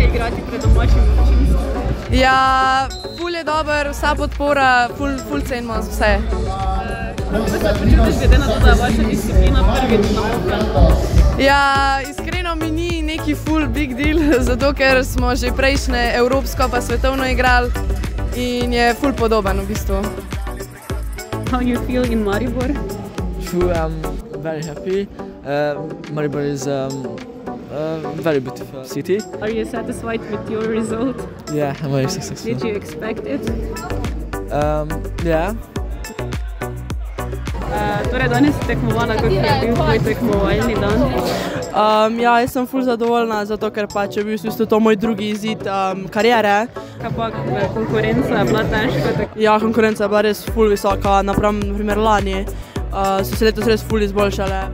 igrati pred domačim občinstvom? Ja, ful je dober, vsa podpora, ful cenimo za vse. Kako se počutiš glede na to, da je vaša disciplina prvič na Opel? Ja, iskreno mi ni neki ful big deal, zato ker smo že prejšnje evropsko pa svetovno igrali in je ful podoben v bistvu. How you feel in Maribor? I'm very happy. Maribor is a very beautiful city. Are you satisfied with your result? Yeah, I'm very successful. Did you expect it? Yeah. Torej danes si tekmovala, kako je bil tvoj tekmovalni dan? Ja, jaz sem ful zadovoljna, zato ker pač je bil v bistvu to moj drugi izid kariere. Kaj pa konkurenca je bila težka? Ja, konkurenca je bila res ful visoka, napram na primer lani. So se letos res ful izboljšale.